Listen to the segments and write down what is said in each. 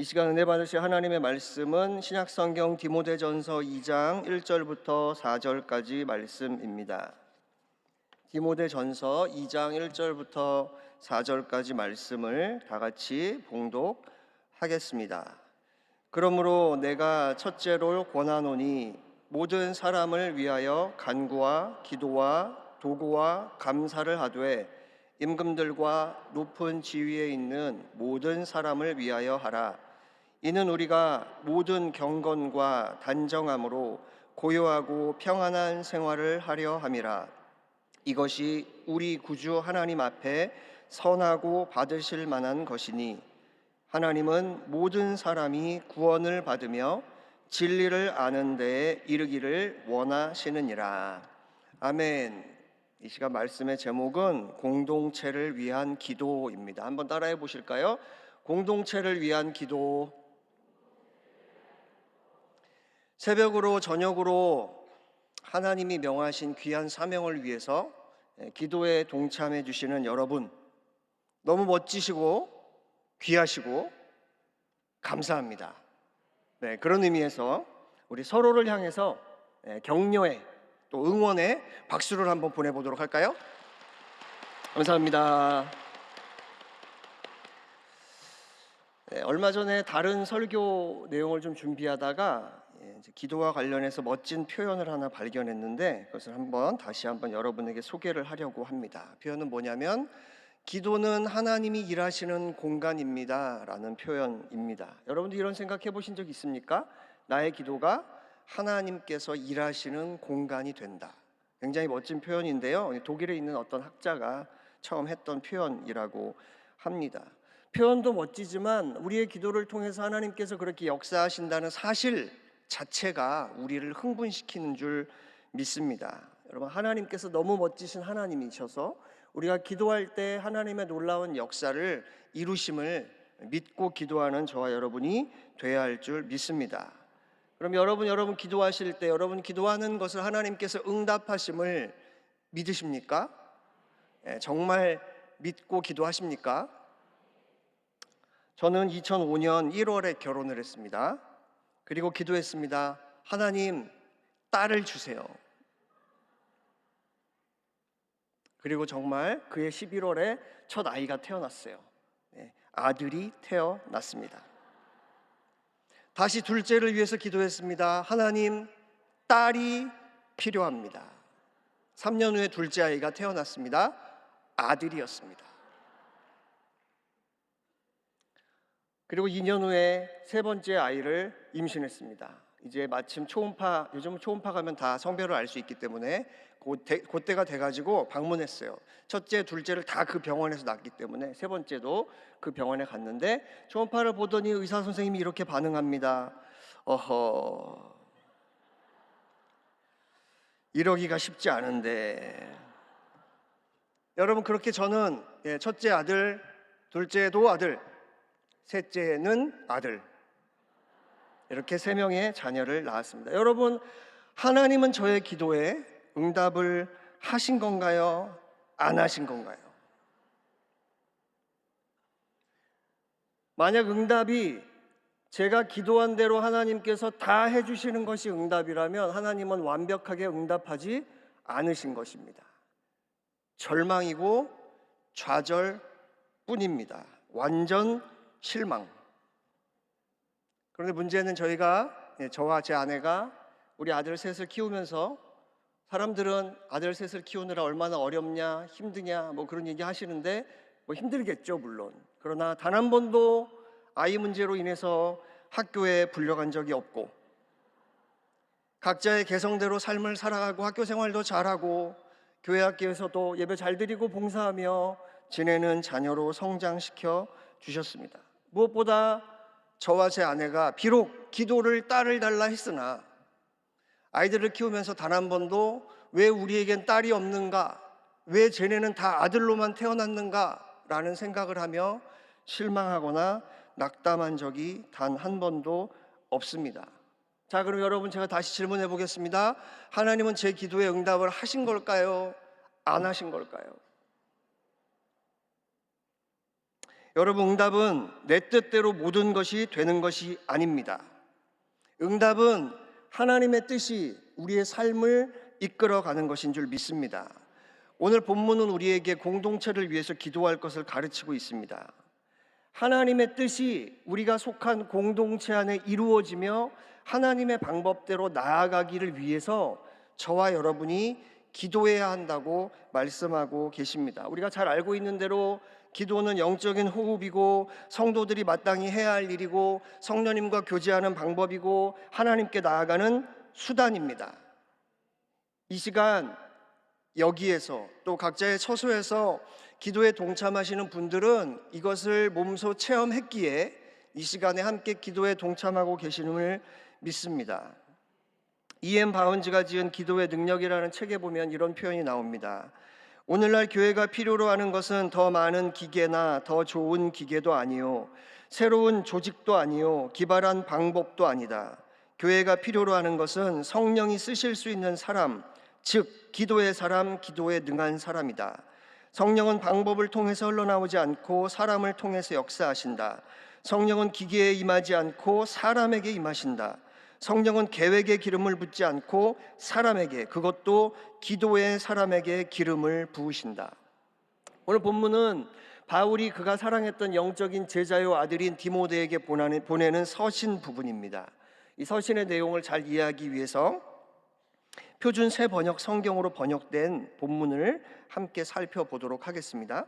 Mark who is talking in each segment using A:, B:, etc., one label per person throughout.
A: 이 시간 은혜 받으실 하나님의 말씀은 신약성경 디모데전서 2장 1절부터 4절까지 말씀입니다. 디모데전서 2장 1절부터 4절까지 말씀을 다 같이 봉독하겠습니다. 그러므로 내가 첫째로 권하노니 모든 사람을 위하여 간구와 기도와 도구와 감사를 하되 임금들과 높은 지위에 있는 모든 사람을 위하여 하라. 이는 우리가 모든 경건과 단정함으로 고요하고 평안한 생활을 하려 함이라. 이것이 우리 구주 하나님 앞에 선하고 받으실 만한 것이니 하나님은 모든 사람이 구원을 받으며 진리를 아는 데에 이르기를 원하시느니라. 아멘. 이 시간 말씀의 제목은 공동체를 위한 기도입니다. 한번 따라해 보실까요? 공동체를 위한 기도. 새벽으로 저녁으로 하나님이 명하신 귀한 사명을 위해서 기도에 동참해 주시는 여러분, 너무 멋지시고 귀하시고 감사합니다. 네, 그런 의미에서 우리 서로를 향해서 격려의 또 응원의 박수를 한번 보내보도록 할까요? 감사합니다. 얼마 전에 다른 설교 내용을 좀 준비하다가 기도와 관련해서 멋진 표현을 하나 발견했는데 그것을 다시 한번 여러분에게 소개를 하려고 합니다. 표현은 뭐냐면 기도는 하나님이 일하시는 공간입니다 라는 표현입니다. 여러분들 이런 생각해 보신 적 있습니까? 나의 기도가 하나님께서 일하시는 공간이 된다. 굉장히 멋진 표현인데요, 독일에 있는 어떤 학자가 처음 했던 표현이라고 합니다. 표현도 멋지지만 우리의 기도를 통해서 하나님께서 그렇게 역사하신다는 사실 자체가 우리를 흥분시키는 줄 믿습니다. 여러분, 하나님께서 너무 멋지신 하나님이셔서 우리가 기도할 때 하나님의 놀라운 역사를 이루심을 믿고 기도하는 저와 여러분이 돼야 할 줄 믿습니다. 그럼 여러분 기도하실 때 여러분 기도하는 것을 하나님께서 응답하심을 믿으십니까? 정말 믿고 기도하십니까? 저는 2005년 1월에 결혼을 했습니다. 그리고 기도했습니다. 하나님, 딸을 주세요. 그리고 정말 그해 11월에 첫 아이가 태어났어요. 아들이 태어났습니다. 다시 둘째를 위해서 기도했습니다. 하나님, 딸이 필요합니다. 3년 후에 둘째 아이가 태어났습니다. 아들이었습니다. 그리고 2년 후에 세 번째 아이를 임신했습니다. 이제 마침 초음파, 요즘 초음파 가면 다 성별을 알 수 있기 때문에 그때가 돼가지고 방문했어요. 첫째, 둘째를 다 그 병원에서 낳았기 때문에 세 번째도 그 병원에 갔는데 초음파를 보더니 의사 선생님이 이렇게 반응합니다. 어허, 이러기가 쉽지 않은데. 여러분, 그렇게 저는 첫째 아들, 둘째도 아들, 셋째는 아들, 이렇게 3명의 자녀를 낳았습니다. 여러분, 하나님은 저의 기도에 응답을 하신 건가요? 안 하신 건가요? 만약 응답이 제가 기도한 대로 하나님께서 다 해주시는 것이 응답이라면 하나님은 완벽하게 응답하지 않으신 것입니다. 절망이고 좌절뿐입니다. 완전 실망. 그런데 문제는 저와 제 아내가 우리 아들 셋을 키우면서 사람들은 아들 셋을 키우느라 얼마나 어렵냐, 힘드냐 그런 얘기 하시는데 힘들겠죠, 물론. 그러나 단 한 번도 아이 문제로 인해서 학교에 불려간 적이 없고 각자의 개성대로 삶을 살아가고 학교 생활도 잘하고 교회 학교에서도 예배 잘 드리고 봉사하며 지내는 자녀로 성장시켜 주셨습니다. 무엇보다 저와 제 아내가 비록 기도를 딸을 달라 했으나 아이들을 키우면서 단 한 번도 왜 우리에겐 딸이 없는가, 왜 쟤네는 다 아들로만 태어났는가 라는 생각을 하며 실망하거나 낙담한 적이 단 한 번도 없습니다. 자, 그럼 여러분, 제가 다시 질문해 보겠습니다. 하나님은 제 기도에 응답을 하신 걸까요? 안 하신 걸까요? 여러분, 응답은 내 뜻대로 모든 것이 되는 것이 아닙니다. 응답은 하나님의 뜻이 우리의 삶을 이끌어가는 것인 줄 믿습니다. 오늘 본문은 우리에게 공동체를 위해서 기도할 것을 가르치고 있습니다. 하나님의 뜻이 우리가 속한 공동체 안에 이루어지며 하나님의 방법대로 나아가기를 위해서 저와 여러분이 기도해야 한다고 말씀하고 계십니다. 우리가 잘 알고 있는 대로 기도는 영적인 호흡이고 성도들이 마땅히 해야 할 일이고 성령님과 교제하는 방법이고 하나님께 나아가는 수단입니다. 이 시간 여기에서 또 각자의 처소에서 기도에 동참하시는 분들은 이것을 몸소 체험했기에 이 시간에 함께 기도에 동참하고 계시는을 믿습니다. E.M. 바운즈가 지은 기도의 능력이라는 책에 보면 이런 표현이 나옵니다. 오늘날 교회가 필요로 하는 것은 더 많은 기계나 더 좋은 기계도 아니요, 새로운 조직도 아니요, 기발한 방법도 아니다. 교회가 필요로 하는 것은 성령이 쓰실 수 있는 사람, 즉 기도의 사람, 기도에 능한 사람이다. 성령은 방법을 통해서 흘러나오지 않고 사람을 통해서 역사하신다. 성령은 기계에 임하지 않고 사람에게 임하신다. 성령은 계획에 기름을 붓지 않고 사람에게, 그것도 기도의 사람에게 기름을 부으신다. 오늘 본문은 바울이 그가 사랑했던 영적인 제자요 아들인 디모데에게 보내는 서신 부분입니다. 이 서신의 내용을 잘 이해하기 위해서 표준 새 번역 성경으로 번역된 본문을 함께 살펴보도록 하겠습니다.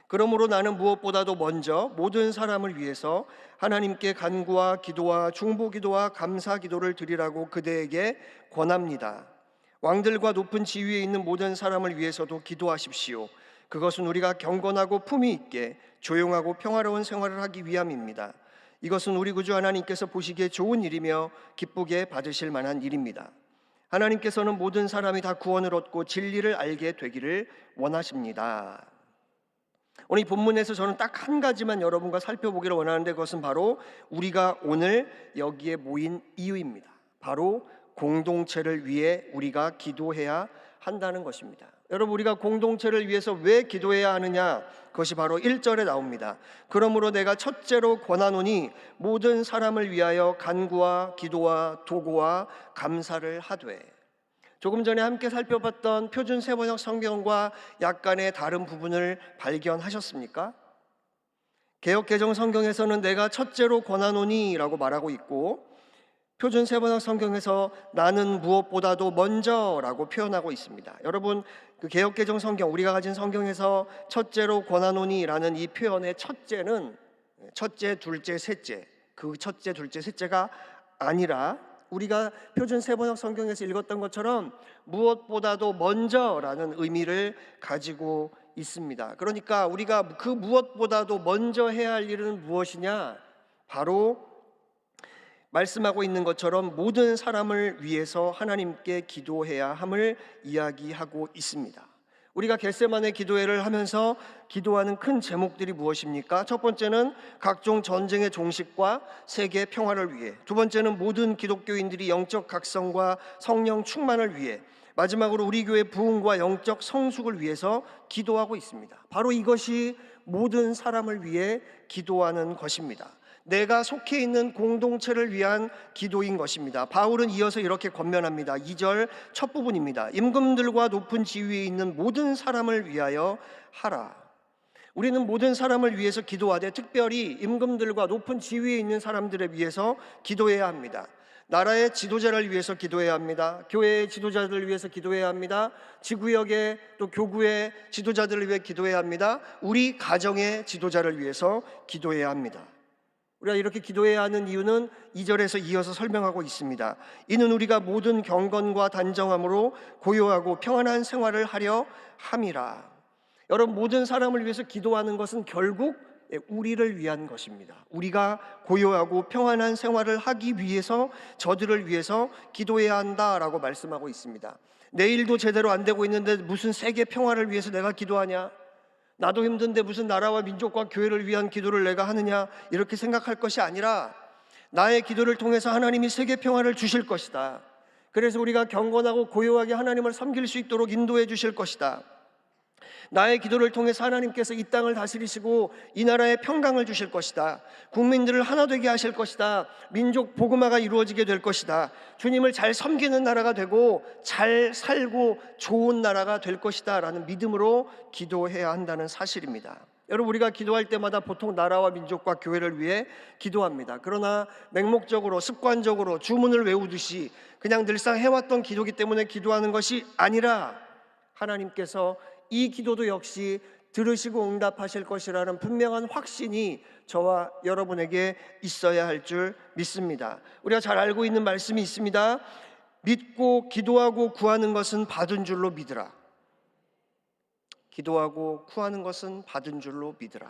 A: 그러므로 나는 무엇보다도 먼저 모든 사람을 위해서 하나님께 간구와 기도와 중보기도와 감사기도를 드리라고 그대에게 권합니다. 왕들과 높은 지위에 있는 모든 사람을 위해서도 기도하십시오. 그것은 우리가 경건하고 품위 있게 조용하고 평화로운 생활을 하기 위함입니다. 이것은 우리 구주 하나님께서 보시기에 좋은 일이며 기쁘게 받으실 만한 일입니다. 하나님께서는 모든 사람이 다 구원을 얻고 진리를 알게 되기를 원하십니다. 오늘 이 본문에서 저는 딱 한 가지만 여러분과 살펴보기를 원하는데, 그것은 바로 우리가 오늘 여기에 모인 이유입니다. 바로 공동체를 위해 우리가 기도해야 한다는 것입니다. 여러분, 우리가 공동체를 위해서 왜 기도해야 하느냐? 그것이 바로 1절에 나옵니다. 그러므로 내가 첫째로 권하노니 모든 사람을 위하여 간구와 기도와 도고와 감사를 하되. 조금 전에 함께 살펴봤던 표준 세번역 성경과 약간의 다른 부분을 발견하셨습니까? 개역개정 성경에서는 내가 첫째로 권하노니 라고 말하고 있고, 표준 세번역 성경에서 나는 무엇보다도 먼저 라고 표현하고 있습니다. 여러분, 그 개역개정 성경, 우리가 가진 성경에서 첫째로 권하노니 라는 이 표현의 첫째는 첫째, 둘째, 셋째, 그 첫째, 둘째, 셋째가 아니라 우리가 표준 세번역 성경에서 읽었던 것처럼 무엇보다도 먼저라는 의미를 가지고 있습니다. 그러니까 우리가 그 무엇보다도 먼저 해야 할 일은 무엇이냐? 바로 말씀하고 있는 것처럼 모든 사람을 위해서 하나님께 기도해야 함을 이야기하고 있습니다. 우리가 겟세마네 기도회를 하면서 기도하는 큰 제목들이 무엇입니까? 첫 번째는 각종 전쟁의 종식과 세계 평화를 위해, 두 번째는 모든 기독교인들이 영적 각성과 성령 충만을 위해, 마지막으로 우리 교회 부흥과 영적 성숙을 위해서 기도하고 있습니다. 바로 이것이 모든 사람을 위해 기도하는 것입니다. 내가 속해 있는 공동체를 위한 기도인 것입니다. 바울은 이어서 이렇게 권면합니다. 2절 첫 부분입니다. 임금들과 높은 지위에 있는 모든 사람을 위하여 하라. 우리는 모든 사람을 위해서 기도하되 특별히 임금들과 높은 지위에 있는 사람들에 위해서 기도해야 합니다. 나라의 지도자를 위해서 기도해야 합니다. 교회의 지도자들을 위해서 기도해야 합니다. 지구역의 또 교구의 지도자들을 위해 기도해야 합니다. 우리 가정의 지도자를 위해서 기도해야 합니다. 우리가 이렇게 기도해야 하는 이유는 2절에서 이어서 설명하고 있습니다. 이는 우리가 모든 경건과 단정함으로 고요하고 평안한 생활을 하려 함이라. 여러분, 모든 사람을 위해서 기도하는 것은 결국 우리를 위한 것입니다. 우리가 고요하고 평안한 생활을 하기 위해서, 저들을 위해서 기도해야 한다라고 말씀하고 있습니다. 내일도 제대로 안 되고 있는데 무슨 세계 평화를 위해서 내가 기도하냐? 나도 힘든데 무슨 나라와 민족과 교회를 위한 기도를 내가 하느냐? 이렇게 생각할 것이 아니라 나의 기도를 통해서 하나님이 세계 평화를 주실 것이다. 그래서 우리가 경건하고 고요하게 하나님을 섬길 수 있도록 인도해 주실 것이다. 나의 기도를 통해서 하나님께서 이 땅을 다스리시고 이 나라에 평강을 주실 것이다. 국민들을 하나 되게 하실 것이다. 민족 복음화가 이루어지게 될 것이다. 주님을 잘 섬기는 나라가 되고 잘 살고 좋은 나라가 될 것이다 라는 믿음으로 기도해야 한다는 사실입니다. 여러분, 우리가 기도할 때마다 보통 나라와 민족과 교회를 위해 기도합니다. 그러나 맹목적으로 습관적으로 주문을 외우듯이 그냥 늘상 해왔던 기도기 때문에 기도하는 것이 아니라 하나님께서 이 기도도 역시 들으시고 응답하실 것이라는 분명한 확신이 저와 여러분에게 있어야 할 줄 믿습니다. 우리가 잘 알고 있는 말씀이 있습니다. 믿고 기도하고 구하는 것은 받은 줄로 믿으라. 기도하고 구하는 것은 받은 줄로 믿으라.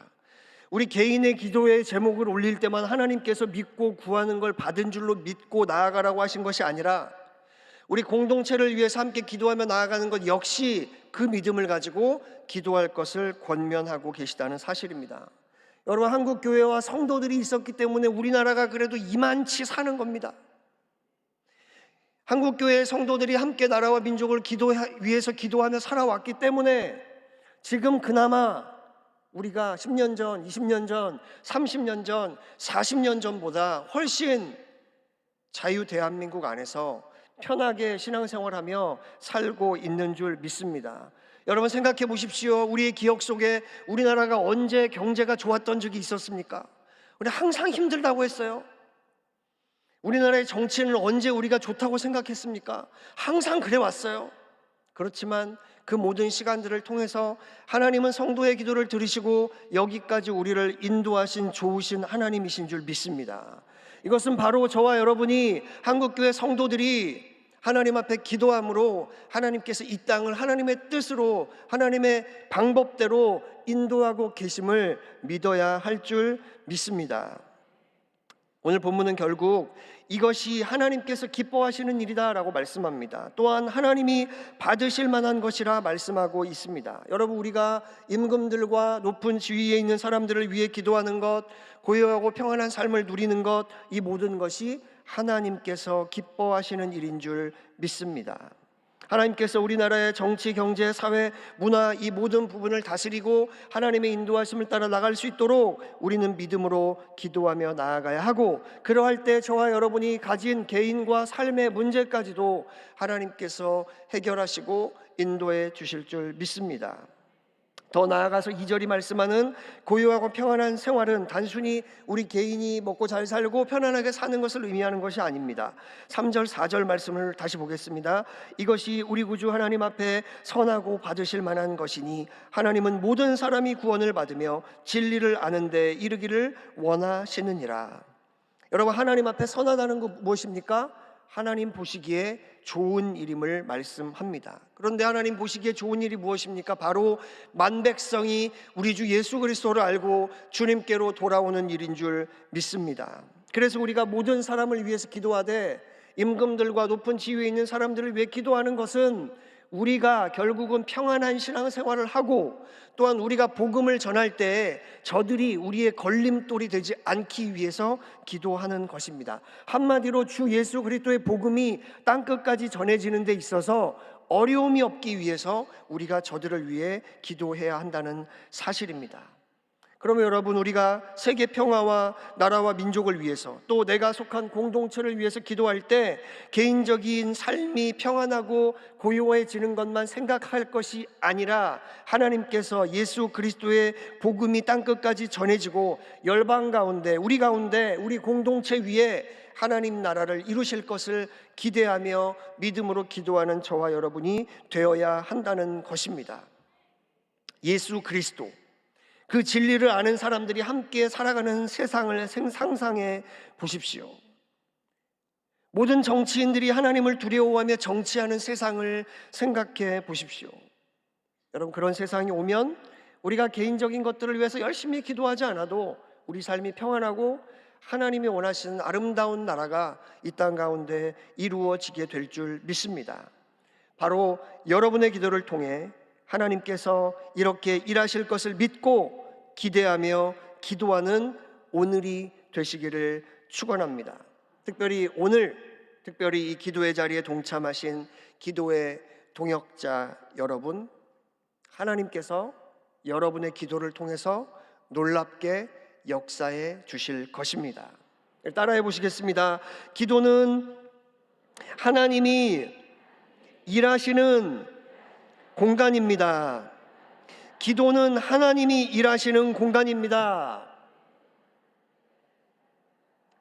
A: 우리 개인의 기도의 제목을 올릴 때만 하나님께서 믿고 구하는 걸 받은 줄로 믿고 나아가라고 하신 것이 아니라 우리 공동체를 위해서 함께 기도하며 나아가는 것 역시 그 믿음을 가지고 기도할 것을 권면하고 계시다는 사실입니다. 여러분, 한국 교회와 성도들이 있었기 때문에 우리나라가 그래도 이만치 사는 겁니다. 한국 교회의 성도들이 함께 나라와 민족을 위해서 기도하며 살아왔기 때문에 지금 그나마 우리가 10년 전, 20년 전, 30년 전, 40년 전보다 훨씬 자유 대한민국 안에서 편하게 신앙생활하며 살고 있는 줄 믿습니다. 여러분, 생각해 보십시오. 우리의 기억 속에 우리나라가 언제 경제가 좋았던 적이 있었습니까? 우리 항상 힘들다고 했어요. 우리나라의 정치는 언제 우리가 좋다고 생각했습니까? 항상 그래 왔어요. 그렇지만 그 모든 시간들을 통해서 하나님은 성도의 기도를 들으시고 여기까지 우리를 인도하신 좋으신 하나님이신 줄 믿습니다. 이것은 바로 저와 여러분이 한국교회 성도들이 하나님 앞에 기도함으로 하나님께서 이 땅을 하나님의 뜻으로 하나님의 방법대로 인도하고 계심을 믿어야 할 줄 믿습니다. 오늘 본문은 결국 이것이 하나님께서 기뻐하시는 일이다 라고 말씀합니다. 또한 하나님이 받으실 만한 것이라 말씀하고 있습니다. 여러분, 우리가 임금들과 높은 지위에 있는 사람들을 위해 기도하는 것, 고요하고 평안한 삶을 누리는 것, 이 모든 것이 하나님께서 기뻐하시는 일인 줄 믿습니다. 하나님께서 우리나라의 정치, 경제, 사회, 문화 이 모든 부분을 다스리고 하나님의 인도하심을 따라 나갈 수 있도록 우리는 믿음으로 기도하며 나아가야 하고, 그러할 때 저와 여러분이 가진 개인과 삶의 문제까지도 하나님께서 해결하시고 인도해 주실 줄 믿습니다. 더 나아가서 2절이 말씀하는 고요하고 평안한 생활은 단순히 우리 개인이 먹고 잘 살고 편안하게 사는 것을 의미하는 것이 아닙니다. 3절, 4절 말씀을 다시 보겠습니다. 이것이 우리 구주 하나님 앞에 선하고 받으실 만한 것이니 하나님은 모든 사람이 구원을 받으며 진리를 아는 데 이르기를 원하시느니라. 여러분, 하나님 앞에 선하다는 것 무엇입니까? 하나님 보시기에 좋은 일임을 말씀합니다. 그런데 하나님 보시기에 좋은 일이 무엇입니까? 바로 만백성이 우리 주 예수 그리스도를 알고 주님께로 돌아오는 일인 줄 믿습니다. 그래서 우리가 모든 사람을 위해서 기도하되 임금들과 높은 지위에 있는 사람들을 위해 기도하는 것은 우리가 결국은 평안한 신앙생활을 하고 또한 우리가 복음을 전할 때 저들이 우리의 걸림돌이 되지 않기 위해서 기도하는 것입니다. 한마디로 주 예수 그리스도의 복음이 땅끝까지 전해지는 데 있어서 어려움이 없기 위해서 우리가 저들을 위해 기도해야 한다는 사실입니다. 그러면 여러분, 우리가 세계 평화와 나라와 민족을 위해서 또 내가 속한 공동체를 위해서 기도할 때 개인적인 삶이 평안하고 고요해지는 것만 생각할 것이 아니라 하나님께서 예수 그리스도의 복음이 땅끝까지 전해지고 열방 가운데 우리 가운데 우리 공동체 위에 하나님 나라를 이루실 것을 기대하며 믿음으로 기도하는 저와 여러분이 되어야 한다는 것입니다. 예수 그리스도, 그 진리를 아는 사람들이 함께 살아가는 세상을 상상해 보십시오. 모든 정치인들이 하나님을 두려워하며 정치하는 세상을 생각해 보십시오. 여러분, 그런 세상이 오면 우리가 개인적인 것들을 위해서 열심히 기도하지 않아도 우리 삶이 평안하고 하나님이 원하시는 아름다운 나라가 이 땅 가운데 이루어지게 될 줄 믿습니다. 바로 여러분의 기도를 통해 하나님께서 이렇게 일하실 것을 믿고 기대하며 기도하는 오늘이 되시기를 축원합니다. 특별히 이 기도의 자리에 동참하신 기도의 동역자 여러분, 하나님께서 여러분의 기도를 통해서 놀랍게 역사해 주실 것입니다. 따라해 보시겠습니다. 기도는 하나님이 일하시는 공간입니다. 기도는 하나님이 일하시는 공간입니다.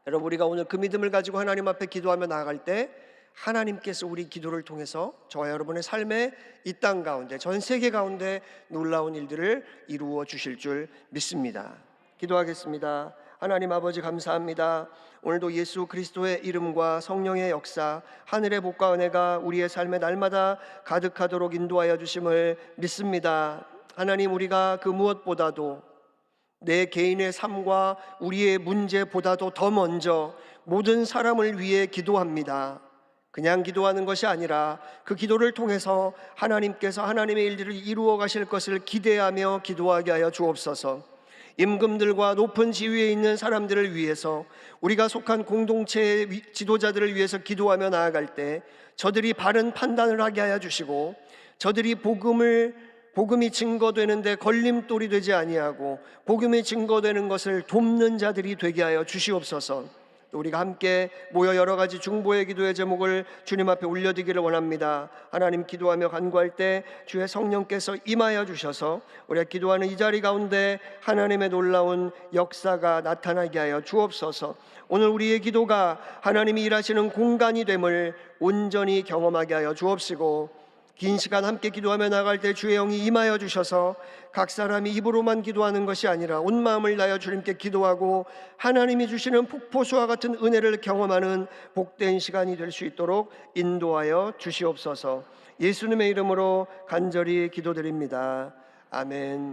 A: 여러분, 우리가 오늘 그 믿음을 가지고 하나님 앞에 기도하며 나아갈 때 하나님께서 우리 기도를 통해서 저와 여러분의 삶에 이 땅 가운데, 전 세계 가운데 놀라운 일들을 이루어 주실 줄 믿습니다. 기도하겠습니다. 하나님 아버지, 감사합니다. 오늘도 예수 그리스도의 이름과 성령의 역사, 하늘의 복과 은혜가 우리의 삶에 날마다 가득하도록 인도하여 주심을 믿습니다. 하나님, 우리가 그 무엇보다도 내 개인의 삶과 우리의 문제보다도 더 먼저 모든 사람을 위해 기도합니다. 그냥 기도하는 것이 아니라 그 기도를 통해서 하나님께서 하나님의 일들을 이루어 가실 것을 기대하며 기도하게 하여 주옵소서. 임금들과 높은 지위에 있는 사람들을 위해서, 우리가 속한 공동체의 지도자들을 위해서 기도하며 나아갈 때 저들이 바른 판단을 하게 하여 주시고, 저들이 복음이 증거되는데 걸림돌이 되지 아니하고 복음이 증거되는 것을 돕는 자들이 되게 하여 주시옵소서. 또 우리가 함께 모여 여러 가지 중보의 기도의 제목을 주님 앞에 올려드리기를 원합니다. 하나님, 기도하며 간구할 때 주의 성령께서 임하여 주셔서 우리가 기도하는 이 자리 가운데 하나님의 놀라운 역사가 나타나게 하여 주옵소서. 오늘 우리의 기도가 하나님이 일하시는 공간이 됨을 온전히 경험하게 하여 주옵시고, 긴 시간 함께 기도하며 나갈 때 주의 영이 임하여 주셔서 각 사람이 입으로만 기도하는 것이 아니라 온 마음을 다하여 주님께 기도하고 하나님이 주시는 폭포수와 같은 은혜를 경험하는 복된 시간이 될 수 있도록 인도하여 주시옵소서. 예수님의 이름으로 간절히 기도드립니다. 아멘.